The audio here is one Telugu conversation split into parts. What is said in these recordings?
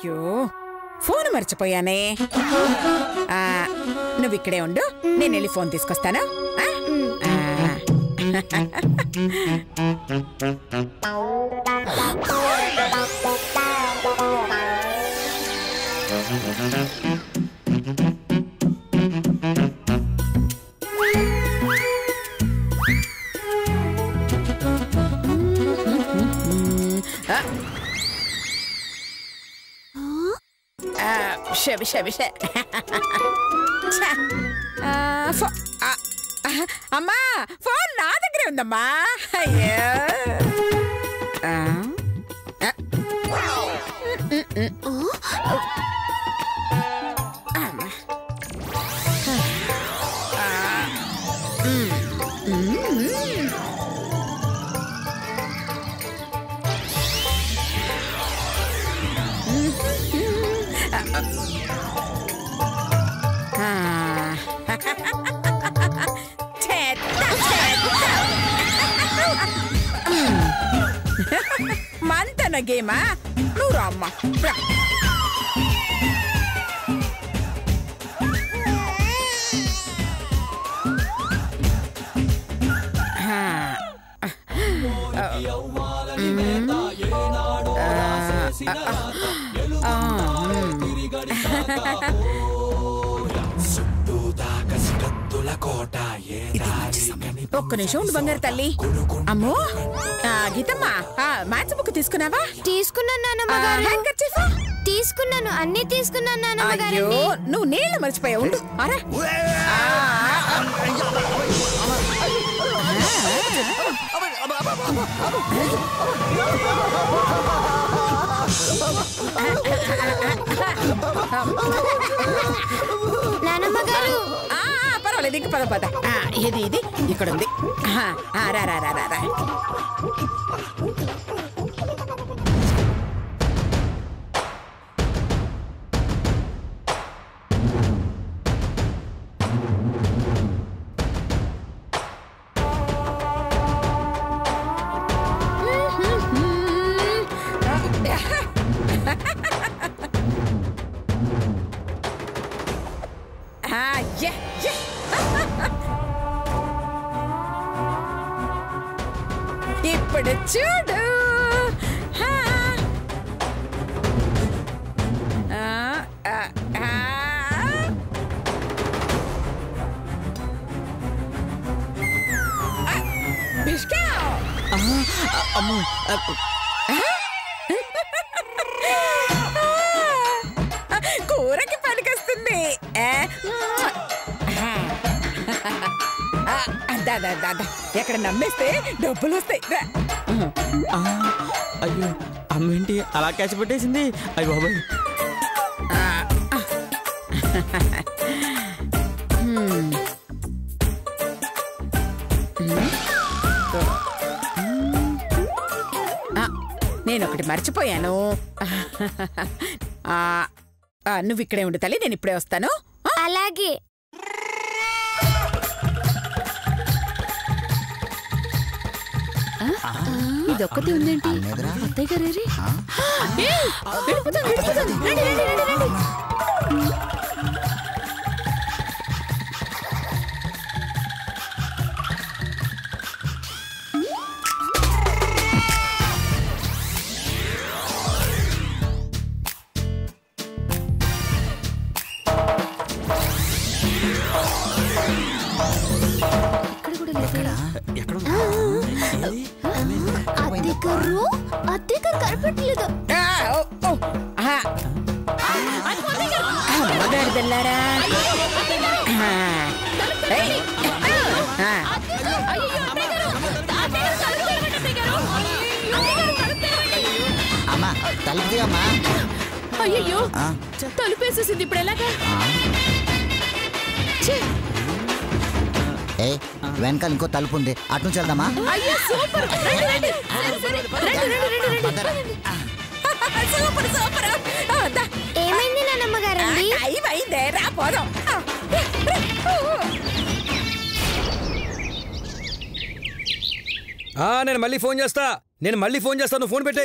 అయ్యో ఫోన్ మర్చిపోయానే. నువ్వు ఇక్కడే ఉండు, నేను వెళ్ళి ఫోన్ తీసుకొస్తాను. అమ్మా ఫోన్ నా దగ్గరే ఉందమ్మా. అయ్యో మంతన గేమా నువ్వు రామ్మా. ఒక్క నిమిషం ఉండు బంగారు తల్లి. అమ్మో గీతమ్మా, మ్యాథ్స్ బుక్ తీసుకున్నావా? తీసుకున్నాను నాన్నమ్మగారు. తీసుకున్నాను, అన్ని తీసుకున్నాను నాన్నమ్మగారు. అయ్యో నువ్వు నీళ్ళు మర్చిపోయావు. ఉండు. అరే నాన్నమ్మగారు పర్వాలేదు, ఇంక పద పద. ఇది ఇది ఇక్కడ ఉంది. రా రా రా రా. ఇప్పుడు చూడు. కూరకి పనికొస్తుంది. ఎక్కడ నమ్మేస్తే డబ్బులు వస్తాయి. అయ్యో అమ్మేంటి అలా క్యాచ్ పెట్టేసింది? అయ్యో బాబాయ్. నేను ఒకటి మర్చిపోయాను. నువ్వు ఇక్కడే ఉండు తల్లి, నేను ఇప్పుడే వస్తాను. అలాగే. ఇదొక్కటి ఉందేంటి? అత్తయ్య గారేరి అత్తయ్య కనపడలేదు. మొదలెడదల్లారా. అమ్మా తలుపు అమ్మా. అయ్యో తలుపేసేసింది. ఇప్పుడు ఎలాగా? వెనకాల ఇంకో తలుపు ఉంది, అటు నుంచి వెళ్దామా? ఏమైంది నాన్నమ్మగారు? అయిపోయిందే, రా పోదాం. నేను మళ్ళీ ఫోన్ చేస్తా. నేను మళ్ళీ ఫోన్ చేస్తాను, ఫోన్ పెట్టే.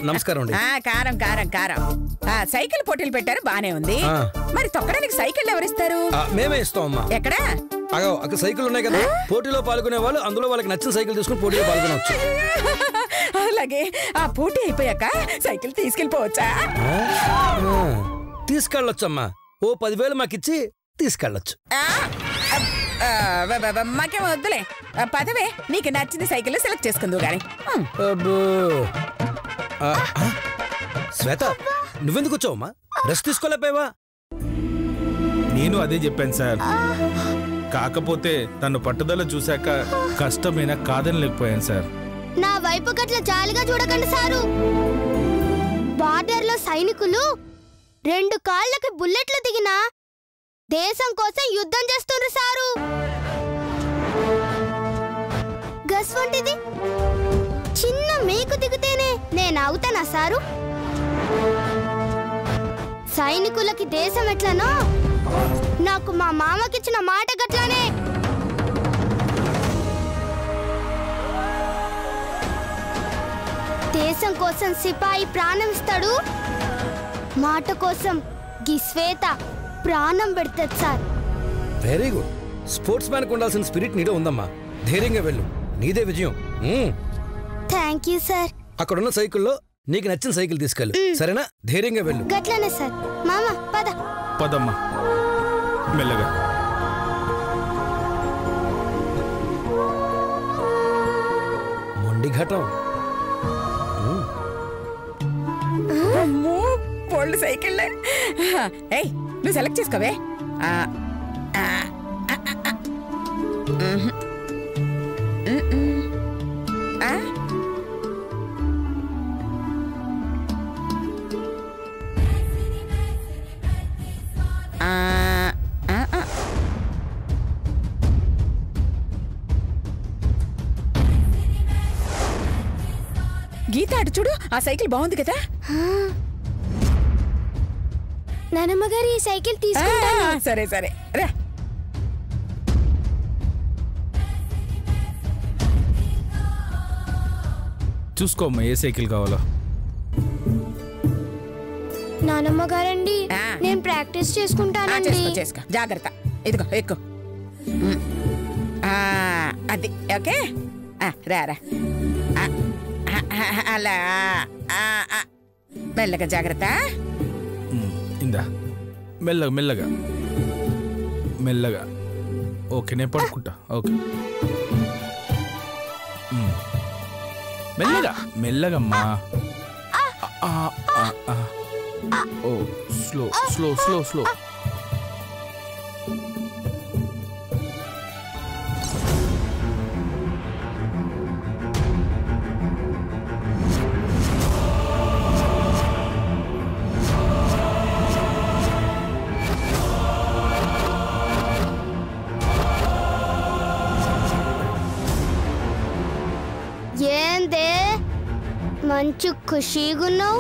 నమస్కారం అండి. కారం కారం కారం. సైకిల్ పోటీలు పెట్టారు, బానే ఉంది. మరి తొక్కడానికి సైకిల్ ఎవరిస్తారు? మేమే ఇస్తాం అమ్మా. ఎక్కడ? అక్కడ సైకిల్ ఉన్నాయి కదా, పోటీలో పాల్గొనే వాళ్ళు అందులో వాళ్ళకి నచ్చిన సైకిల్ తీసుకుని పోటీలో పాల్గొనవచ్చు. అలాగే ఆ పోటీ అయిపోయాక సైకిల్ తీసుకెళ్ళిపోవచ్చా? తీసుకెళ్ళొచ్చమ్మా. ఓ 10,000 మాకిచ్చి తీసుకెళ్ళొచ్చు. మాకేం వద్దులే, పదవే. నీకు నచ్చిన సైకిల్ సెలెక్ట్ చేసుకుందు గాని. శ్వేత, నువ్వెందుకు వచ్చావమ్మా? రెస్ట్ తీసుకోలేకపోయావా? నేను అదే చెప్పాను సార్. కాకపోతే తను పట్టుదల చూశాక కష్టమైనా కాదనలేకపోయాను సార్. నా వైపు గట్ల జాలిగా చూడకండి సారు. బార్డర్ లో సైనికులు 2 కాళ్ళకి బుల్లెట్లు దిగినా దేశం కోసం యుద్ధం చేస్తున్నారు సారు. గస్వంటిది చిన్న మేకు దిగితేనే నేను అవుతానా సారు? సైనికులకి దేశం ఎట్లనో నాకు మా మామకిచ్చిన మాట గట్లనే. దేశం కోసం సిపాయి ప్రాణం ఇస్తాడు, మాట కోసం గీ శ్వేత ప్రాణం పెడతాడు sir. Very good. Sports man కు ఉండాల్సిన స్పిరిట్ నీలో ఉందమ్మా. ధైర్యంగా వెళ్ళు, నీదే విజయం. Thank you sir. అక్కడున్న సైకిల్లో నీకు నచ్చిన సైకిల్ తీసుకెళ్ళు, సరేనా? ధైర్యంగా వెళ్ళు. గట్లనే సార్. మామ పద. పదమ్మా, మెల్లగా. మొండి ఘటం. పోల్డ్ సైకిల్. ఏయ్, నువ్వు సెలెక్ట్ చేసుకోవే. గీత, అటు చూడు, ఆ సైకిల్ బాగుంది కదా. నానమ్మ గారు ఈ సైకిల్ తీసుకుంటాను. సరే సరే రా. చూసుకోమ్మా ఏ సైకిల్ కావాలో. నానమ్మ గారండి, నేను ప్రాక్టీస్ చేసుకుంటానండి. చేసుకో, జాగ్రత్త. ఇదిగో ఎక్కు. అది ఓకే. రా రా. అలా మెల్లగా, జాగ్రత్త. ఇందా, మెల్లగా మెల్లగా మెల్లగా. ఓకే, నేను పడుకుంటా. ఓకే, మెల్లగా మెల్లగమ్మా. ఓ, స్లో స్లో స్లో స్లో. ఏందే మంచి ఖుషీగున్నావు,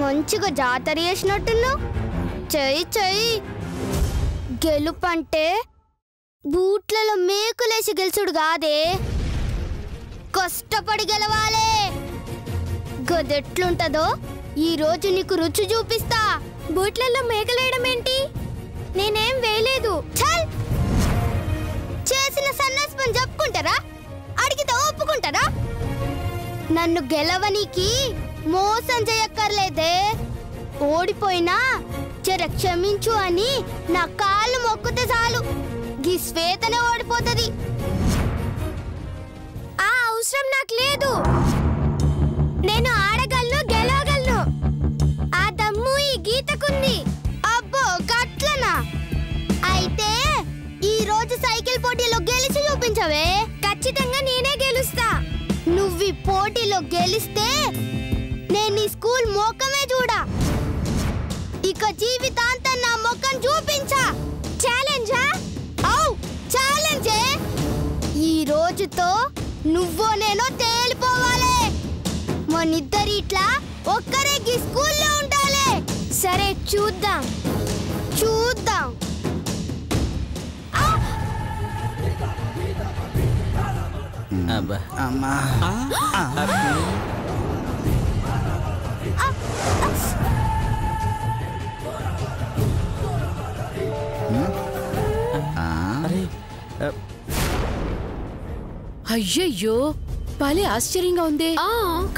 మంచిగా జాతర చేసినట్టున్నావు. చెయ్యి చెయ్యి. గెలుపంటే బూట్లలో మేకులేసి గెలుచుడు కాదే, కష్టపడి గెలవాలే. గదెట్లుంటదో ఈ రోజు నీకు రుచి చూపిస్తా. బూట్లలో మేకలేయడం ఏంటి? నేనేం వేయలేదు. చల్, చేసిన సన్నాసి పని చెప్పుకుంటారా? అడిగితే ఒప్పుకుంటారా? నన్ను గెలవనికి మోసం చేయక్కర్లేదే. ఓడిపోయినా చెర క్షమించు అని నా కాళ్ళు మొక్కుతే చాలు. గీ శ్వేతనే ఓడిపోతుంది. ఆ అవసరం నాకు లేదు. నేను ఆడగలను, గెలవగలను. ఆ దమ్ము ఈ గీతకుంది. అబ్బో గట్లనా? అయితే ఈ రోజు సైకిల్ పోటీలో గెలిచి చూపించవే. ఖచ్చితంగా నేనే గెలుస్తా. నువ్వు ఈ పోటీలో గెలిస్తే నేను ఈ స్కూల్ మోకమే చూడా. ఇక జీవితాంతం నా మొక్కం చూపించా. ఛాలెంజా? ఔ ఛాలెంజే. ఈ రోజుతో నువ్వో నేనో తేలిపోవాలి. మనిద్దరి ఇట్లా ఒక్కరే ఈ స్కూల్లో ఉండాలి. సరే, చూద్దాం చూద్దాం. అబ్బా అమ్మా అరే అయ్యయ్యో భలే ఆశ్చర్యంగా ఉంది.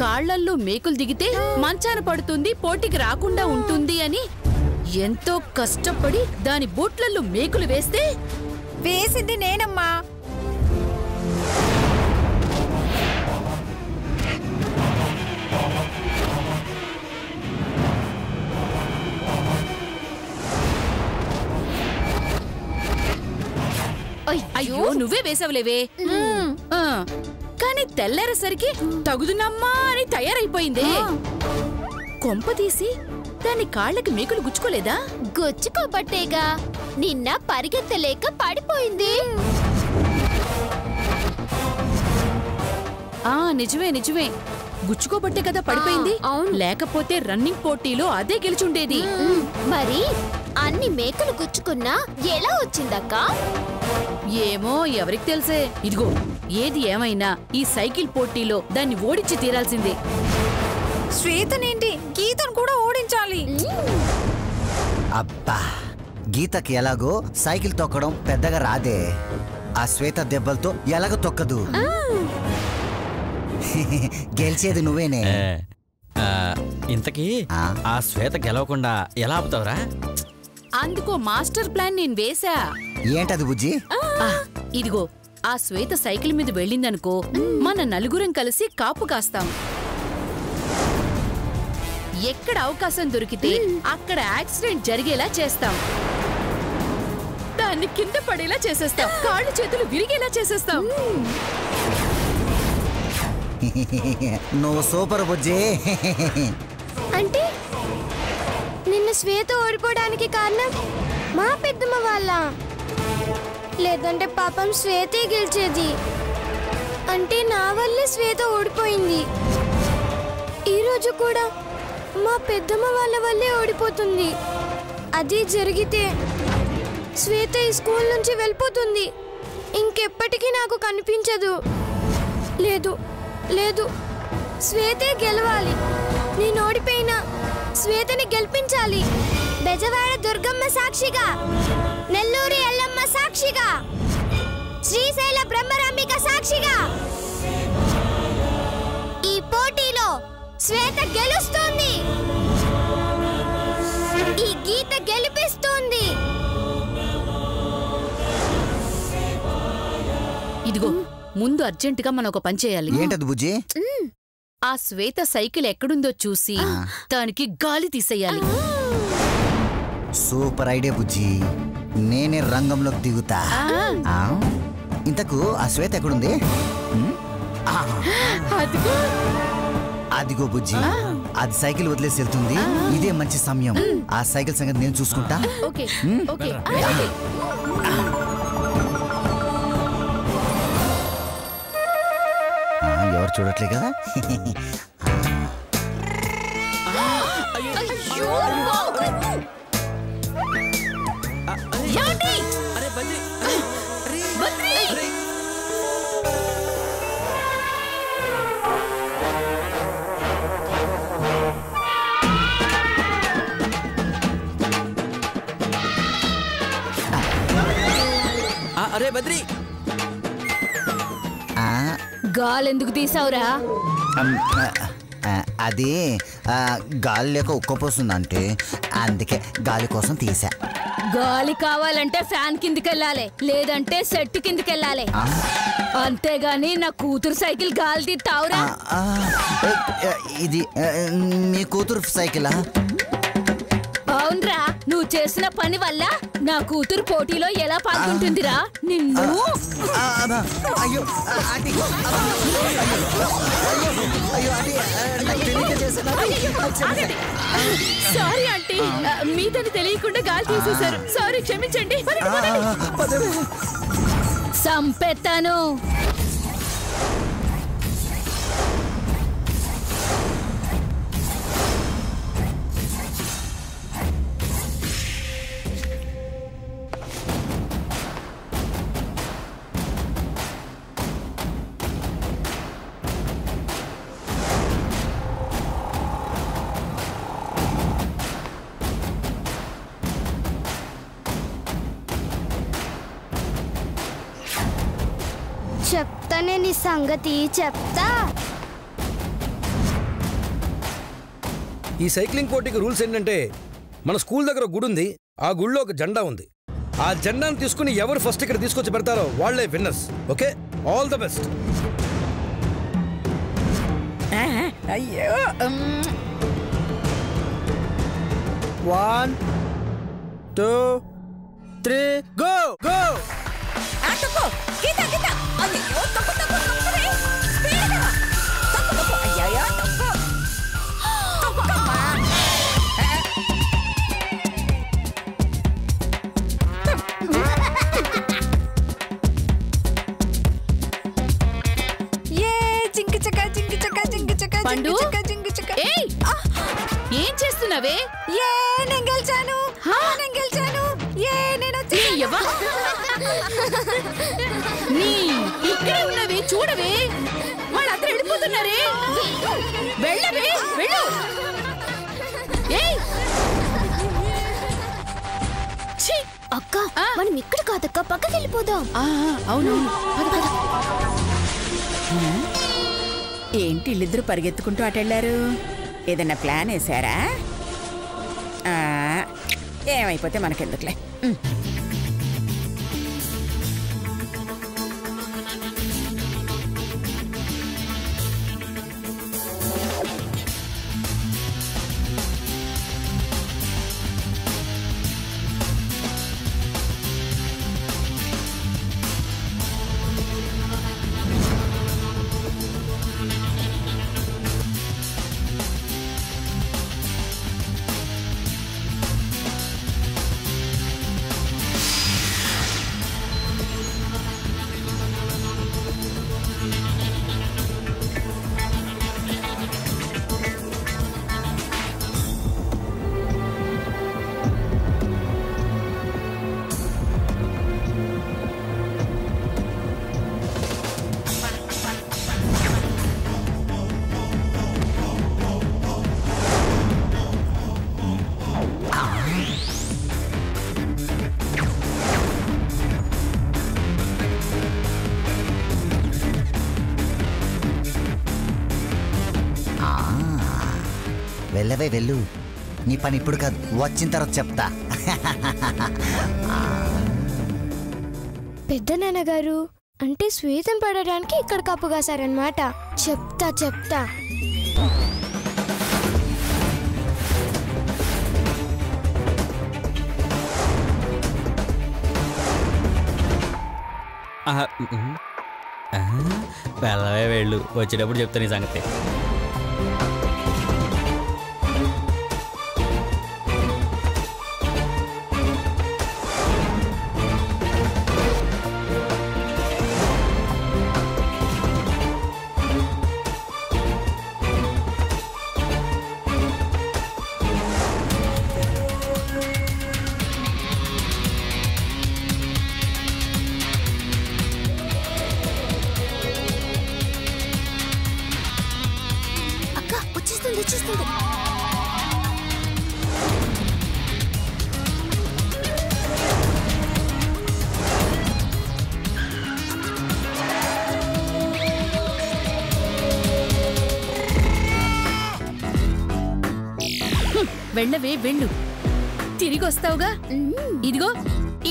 కాళ్లల్లో మేకులు దిగితే మంచాన పడుతుంది, పోటీకి రాకుండా ఉంటుంది అని ఎంతో కష్టపడి దాని బూట్లలో మేకులు వేస్తే వేసింది నేనమ్మా. అయ్యో నువ్వే వేసావులేవే. కానీ తెల్లారేసరికి తగుదునమ్మా అని తయారైపోయింది. కొంప తీసి దాని కాళ్ళకి మేకులు గుచ్చుకోలేదా? గుచ్చుకోబట్టేగా నిన్న పరిగెత్తలేక పడిపోయింది. నిజమే నిజమే, గుచ్చుకోబట్టే కదా పడిపోయింది. లేకపోతే రన్నింగ్ పోటీలో అదే గెలుచుండేది. మరి అన్ని మేకులు గుచ్చుకున్నా ఎలా వచ్చిందక్క? ఏమో ఎవరికి తెలుసే. ఇదిగో ఏది ఏమైనా ఈ సైకిల్ పోటీలో దాన్ని ఓడించి తీరాల్సిందే. శ్వేతనేంటి, గీతను కూడా ఓడించాలి. అబ్బా, గీతకి ఎలాగో సైకిల్ తొక్కడం పెద్దగా రాదే. ఆ శ్వేత దెబ్బలతో ఎలాగో తొక్కదు. గెలిచేది నువ్వేనే. ఇంతకీ ఆ శ్వేత గెలవకుండా ఎలా ఆపుతావురా? అందుకో మాస్టర్ ప్లాన్ నేను వేసా. ఏంటది బుజ్జి? ఇదిగో ఆ శ్వేత సైకిల్ మీద వెళ్ళిందనుకో, మన నలుగురం కలిసి కాపు కాస్తాం. ఎక్కడ అవకాశం దొరికితే అక్కడ యాక్సిడెంట్ జరిగేలా చేస్తాం. దాన్ని కింద పడేలా చేసేస్తాం, కాళ్ళు చేతులు విరిగేలా చేసేస్తాం. నువ్వు సూపర్ బుజ్జి. అంటే నిన్న శ్వేత ఓడిపోవడానికి కారణం మా పెద్దమ్మ వాళ్ళ? లేదంటే పాపం శ్వేతే గెలిచేది. అంటే నా వల్లే శ్వేత ఓడిపోయింది. ఈరోజు కూడా మా పెద్దమ్మ వాళ్ళ వల్లే ఓడిపోతుంది. అది జరిగితే శ్వేత ఈ స్కూల్ నుంచి వెళ్ళిపోతుంది. ఇంకెప్పటికీ నాకు కనిపించదు. లేదు లేదు, శ్వేతే గెలవాలి. నేను ఓడిపోయినా శ్వేతని గెలిపించాలి. బెజవాడ దుర్గమ్మ సాక్షిగా, నెల్లూరు ఎల్లమ్మ సాక్షిగా, శ్రీశైల బ్రహ్మరాంబిక సాక్షిగా ఈ పోటీలో శ్వేత గెలుస్తుంది. ఈ గీత గెలిపిస్తుంది. ఇదిగో ముందు అర్జెంటుగా మనం ఒక పని చేయాలి. ఏంటది బుజ్జి? ఆ శ్వేత సైకిల్ ఎక్కడుందో చూసి దానికి గాలి తీసేయాలి. సూపర్ ఐడియా బుజ్జి. నేనే రంగంలోకి దిగుతా. ఇంతకు ఆ శ్వేత ఎక్కడుంది? అదిగో బుజ్జి, అది సైకిల్ వదిలేసి వెళ్తుంది. ఇదే మంచి సమయం. ఆ సైకిల్ సంగతి నేను చూసుకుంటా. Okay okay. ఎవరు చూడట్లే కదా. అరే బద్రి, గాలెందుకు తీసావురా? అది గాలి లేక ఉక్కపోస్తుందంటే అందుకే గాలి కోసం తీసా. గాలి కావాలంటే ఫ్యాన్ కిందికెళ్ళాలి, లేదంటే సెట్ కిందికెళ్ళాలి. అంతేగాని నా కూతురు సైకిల్ గాలి తీస్తావురా? ఇది మీ కూతురు సైకిలా? అవునరా, నువ్వు చేసిన పని వల్ల నా కూతురు పోటీలో ఎలా పాల్గొంటుందిరా? నిన్ను సారీ ఆంటీ, మీదని తెలియకుండా గాలి తీసేశారు. సారీ, క్షమించండి. సంపెత్తాను. చెప్తానే నీ సంగతి చెప్తా. ఈ సైక్లింగ్ పోటీకి రూల్స్ ఏంటంటే, మన స్కూల్ దగ్గర గుడి ఉంది, ఆ గుడిలో ఒక జెండా ఉంది. ఆ జెండాను తీసుకుని ఎవరు ఫస్ట్ ఇక్కడ తీసుకొచ్చి పెడతారో వాళ్లే winners. Okay, all the best. అయ్యో 1 2 3 గో గో. తప్పు గీత గీత. అయ్యో తప్పు తప్పు తప్పురే. స్పీడ్గా తప్పు తప్పు. అయ్యో తప్పు తప్పుకమ్మా. పండు, ఏయ్, ఏం చేస్తున్నావే? నేను గెలిచాను. ఇక్కడే ఉన్నవే, చూడవే, వాళ్ళందరూ వెళ్ళిపోతున్నారే. వెళ్ళవే, వెళ్ళు. అక్క మనం ఇక్కడ కాదక్క, పక్కకి వెళ్ళిపోదాం. అవునవును, ఏంటి వీళ్ళిద్దరూ పరిగెత్తుకుంటూ అటెళ్ళారు? ఏదైనా ప్లాన్ వేసారా? ఏమైపోతే మనకెందుకులే. వెళ్ళవే వెళ్ళు. నీ పని ఇప్పుడు కాదు, వచ్చిన తర్వాత చెప్తా. పెద్ద నాన్నగారు అంటే శ్వేతం పడడానికి ఇక్కడ కప్పు కాసారనమాట. చెప్తా చెప్తా. వెళ్ళవే వెళ్ళు, వచ్చేటప్పుడు చెప్తాను ఈ సంగతి. వచ్చేస్తుంది. వెళ్ళవే వెళ్ళు, తిరిగి వస్తావుగా. ఇదిగో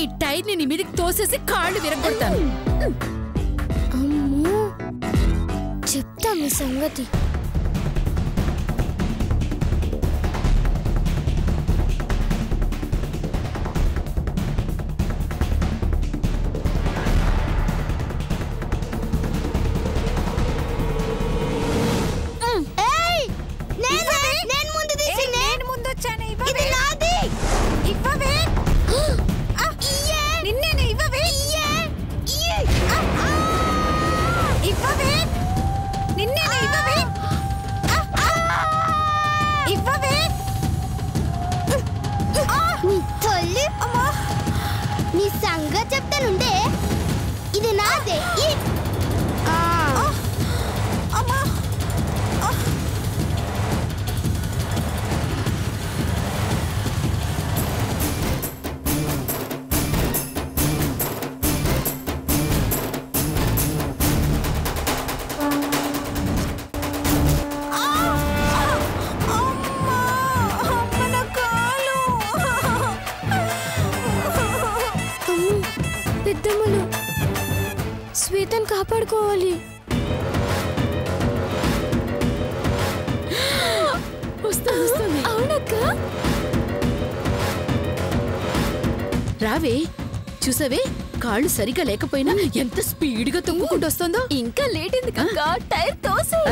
ఈ టైర్ ని నీ మీదకి తోసేసి కాళ్ళు విరగొడతాను. అమ్మో, చెప్తా మీ సంగతి. కాపాడుకోవాలి. వస్తుంది. అవునక్క. రావే, చూసావే కాళ్ళు సరిగా లేకపోయినా ఎంత స్పీడ్ గా తొక్కుకుంటూ వస్తుందో. ఇంకా లేట్ ఎందుకు టైర్ తోసే.